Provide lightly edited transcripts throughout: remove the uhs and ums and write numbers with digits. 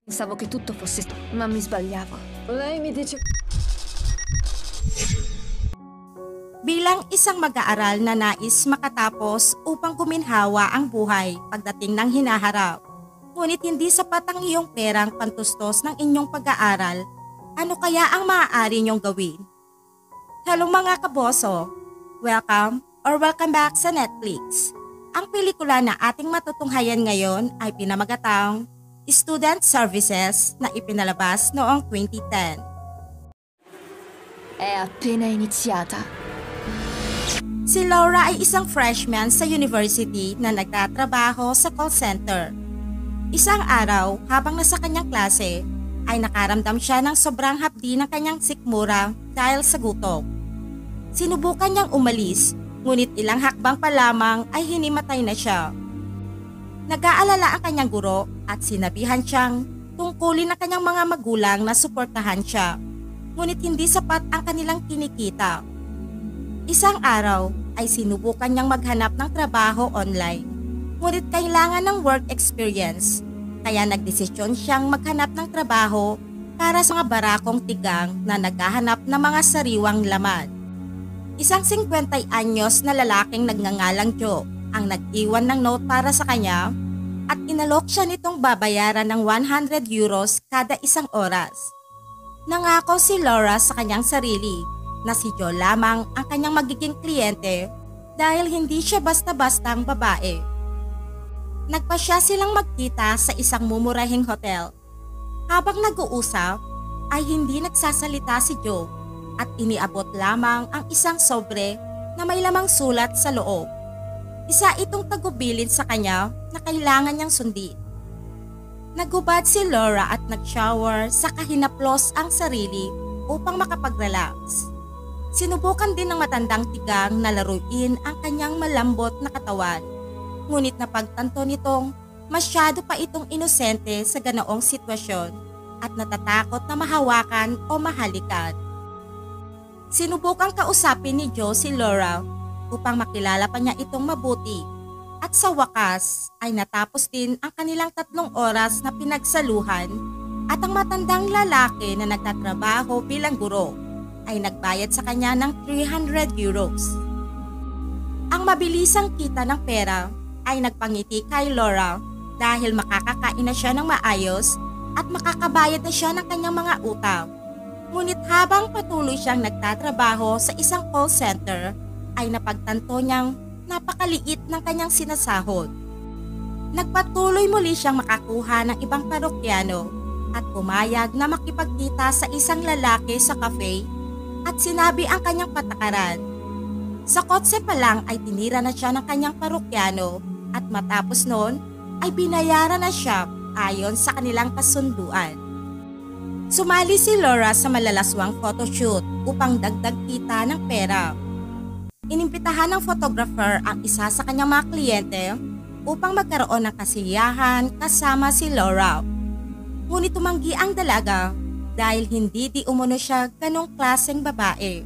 Pensavo che tutto fosse ma mi sbagliavo. Lei mi dice... Bilang isang mag-aaral na nais makatapos upang guminhawa ang buhay pagdating ng hinaharap, ngunit hindi sapat ang iyong perang pantustos ng inyong pag-aaral, ano kaya ang maaari niyong gawin? Hello mga kaboso! Welcome back sa Netflix. Ang pelikula na ating matutunghayan ngayon ay pinamagatang Student Services na ipinalabas noong 2010. È appena iniziata. Si Laura ay isang freshman sa university na nagtatrabaho sa call center. Isang araw, habang nasa kanyang klase, ay nakaramdam siya ng sobrang hapdi ng kanyang sikmura dahil sa gutom. Sinubukan niyang umalis, ngunit ilang hakbang pa lamang ay hinimatay na siya. Nag-aalala ang kanyang guro at sinabihan siyang tungkulin ng kanyang mga magulang na suportahan siya, ngunit hindi sapat ang kanilang kinikita. Isang araw ay sinubukan niyang maghanap ng trabaho online, ngunit kailangan ng work experience, kaya nagdesisyon siyang maghanap ng trabaho para sa mga barakong tigang na naghahanap ng mga sariwang laman. Isang 50 anyos na lalaking nagngangalang Joe ang nag-iwan ng note para sa kanya at inalok siya nitong babayaran ng 100 euros kada isang oras. Nangako si Laura sa kanyang sarili na si Joe lamang ang kanyang magiging kliyente dahil hindi siya basta-bastang babae. Nagpasya silang magkita sa isang mumurahing hotel. Habang nag-uusap, ay hindi nagsasalita si Joe at iniabot lamang ang isang sobre na may lamang sulat sa loob. Isa itong tagubilin sa kanya na kailangan niyang sundin. Nagubad si Laura at nag-shower sa kahinaplos ang sarili upang makapag-relax. Sinubukan din ng matandang tigang na laruin ang kanyang malambot na katawan. Ngunit napagtanto nitong masyado pa itong inosente sa ganoong sitwasyon at natatakot na mahawakan o mahalikan. Sinubukang kausapin ni Joe si Laura upang makilala pa niya itong mabuti at sa wakas ay natapos din ang kanilang 3 oras na pinagsaluhan at ang matandang lalaki na nagtatrabaho bilang guro ay nagbayad sa kanya ng 300 euros. Ang mabilisang kita ng pera ay nagpangiti kay Laura dahil makakakain na siya ng maayos at makakabayad na siya ng kanyang mga utang. Ngunit habang patuloy siyang nagtatrabaho sa isang call center ay napagtanto niyang napakaliit ng kanyang sinasahod. Nagpatuloy muli siyang makakuha ng ibang parokyano at pumayag na makipagkita sa isang lalaki sa cafe at sinabi ang kanyang patakaran. Sa kotse pa lang ay tinira na siya ng kanyang parokyano at matapos noon ay binayaran na siya ayon sa kanilang kasunduan. Sumali si Laura sa malalaswang photoshoot upang dagdag kita ng pera. Inimbitahan ng photographer ang isa sa kanyang mga kliyente upang magkaroon ng kasiyahan kasama si Laura. Ngunit tumanggi ang dalaga dahil hindi di umano siya ganong klaseng babae.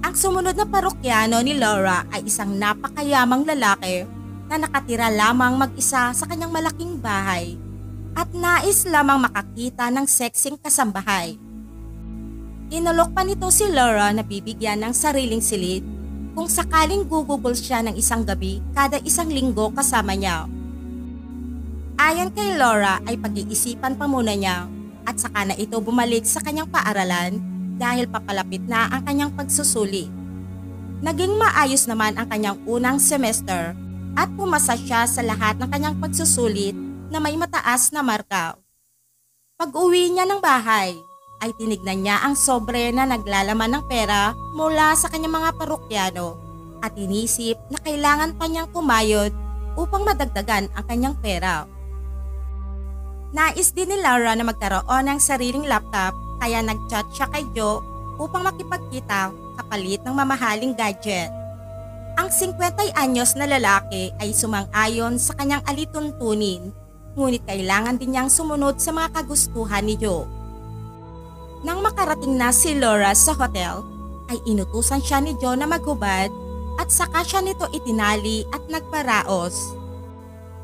Ang sumunod na parokyano ni Laura ay isang napakayamang lalaki na nakatira lamang mag-isa sa kanyang malaking bahay at nais lamang makakita ng sexing kasambahay. Inalok pa nito si Laura na bibigyan ng sariling silid kung sakaling gugugol siya ng isang gabi kada isang linggo kasama niya. Ayon kay Laura ay pag-iisipan pa muna niya at saka na ito bumalik sa kanyang paaralan dahil papalapit na ang kanyang pagsusuli. Naging maayos naman ang kanyang unang semester at pumasa siya sa lahat ng kanyang pagsusulit na may mataas na marka. Pag-uwi niya ng bahay ay tinignan niya ang sobre na naglalaman ng pera mula sa kanyang mga parokyano at inisip na kailangan pa niyang kumayod upang madagdagan ang kanyang pera. Nais din ni Laura na magkaroon ng sariling laptop kaya nag-chat siya kay Joe upang makipagkita kapalit ng mamahaling gadget. Ang 50 anyos na lalaki ay sumang-ayon sa kanyang alituntunin, ngunit kailangan din niyang sumunod sa mga kagustuhan ni Joe. Nang makarating na si Laura sa hotel, ay inutusan siya ni Joe na maghubad at saka siya nito itinali at nagparaos.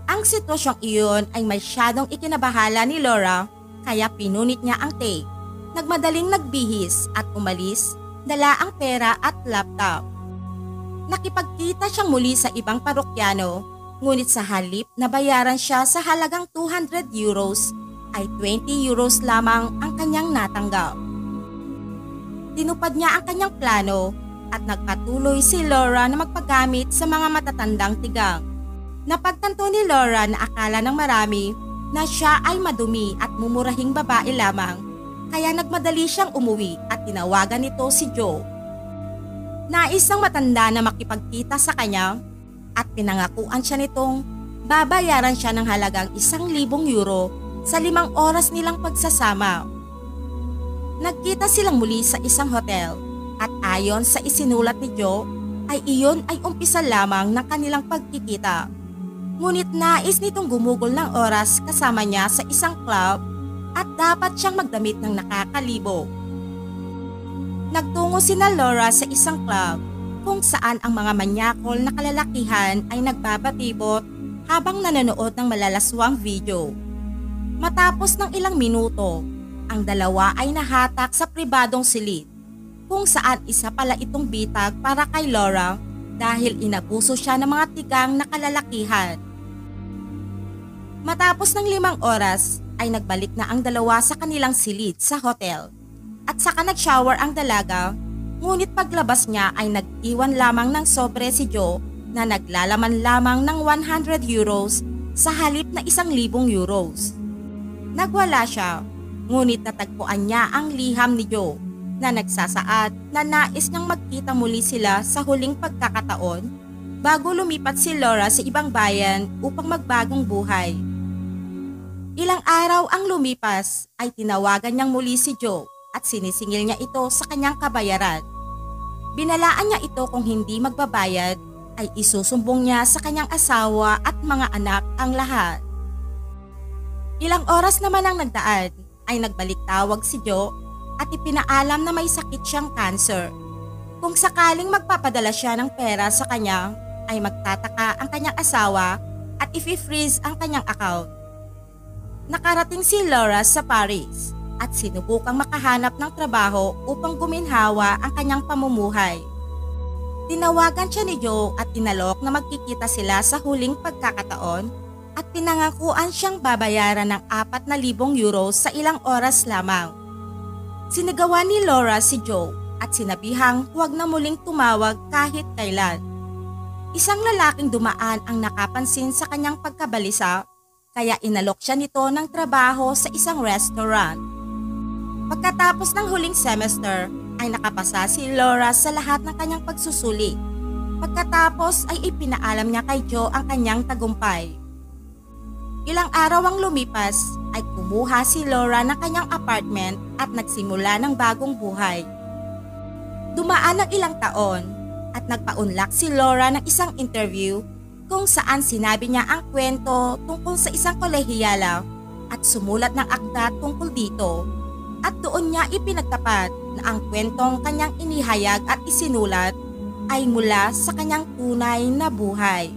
Ang sitwasyong iyon ay masyadong ikinabahala ni Laura kaya pinunit niya ang tape. Nagmadaling nagbihis at umalis, dala ang pera at laptop. Nakipagkita siyang muli sa ibang parokyano, ngunit sa halip na bayaran siya sa halagang 200 euros, ay 20 euros lamang ang kanyang natanggap. Tinupad niya ang kanyang plano at nagpatuloy si Laura na magpagamit sa mga matatandang tigang. Napagtanto ni Laura na akala ng marami na siya ay madumi at mumurahing babae lamang, kaya nagmadali siyang umuwi at tinawagan nito si Joe. Nais ng matanda na makipagkita sa kanya at pinangakuan siya nitong babayaran siya ng halagang 1,000 euro sa 5 oras nilang pagsasama. Nagkita silang muli sa isang hotel at ayon sa isinulat ni Joe ay iyon ay umpisa lamang ng kanilang pagkikita. Ngunit nais nitong gumugol ng oras kasama niya sa isang club at dapat siyang magdamit ng nakakalibo. Nagtungo sina Laura sa isang club kung saan ang mga manyakol na kalalakihan ay nagbabatibot habang nanonood ng malalaswang video. Matapos ng ilang minuto, ang dalawa ay nahatak sa pribadong silid kung saan isa pala itong bitag para kay Laura dahil inabuso siya ng mga tigang na kalalakihan. Matapos ng 5 oras ay nagbalik na ang dalawa sa kanilang silid sa hotel. At saka nag-shower ang dalaga, ngunit paglabas niya ay nag-iwan lamang ng sobre si Joe na naglalaman lamang ng 100 euros sa halip na 1,000 euros. Nagwala siya, ngunit natagpuan niya ang liham ni Joe na nagsasaad na nais niyang magkita muli sila sa huling pagkakataon bago lumipat si Laura sa ibang bayan upang magbagong buhay. Ilang araw ang lumipas ay tinawagan niyang muli si Joe at sinisingil niya ito sa kanyang kabayaran. Binalaan niya ito kung hindi magbabayad ay isusumbong niya sa kanyang asawa at mga anak ang lahat. Ilang oras naman ang nagdaan ay nagbalik tawag si Joe at ipinaalam na may sakit siyang cancer. Kung sakaling magpapadala siya ng pera sa kanya ay magtataka ang kanyang asawa at i-freeze ang kanyang account. Nakarating si Laura sa Paris at sinubukang makahanap ng trabaho upang guminhawa ang kanyang pamumuhay. Tinawagan siya ni Joe at tinalok na magkikita sila sa huling pagkakataon at pinangakuan siyang babayaran ng 4,000 euros sa ilang oras lamang. Sinigawan ni Laura si Joe at sinabihang huwag na muling tumawag kahit kailan. Isang lalaking dumaan ang nakapansin sa kanyang pagkabalisa kaya inalok siya nito ng trabaho sa isang restaurant. Pagkatapos ng huling semester ay nakapasa si Laura sa lahat ng kanyang pagsusuli. Pagkatapos ay ipinaalam niya kay Joe ang kanyang tagumpay. Ilang araw ang lumipas ay kumuha si Laura ng kanyang apartment at nagsimula ng bagong buhay. Dumaan ang ilang taon at nagpaunlak si Laura ng isang interview kung saan sinabi niya ang kwento tungkol sa isang kolehiyala at sumulat ng akda tungkol dito. At doon niya ipinagtapat na ang kwentong kanyang inihayag at isinulat ay mula sa kanyang tunay na buhay.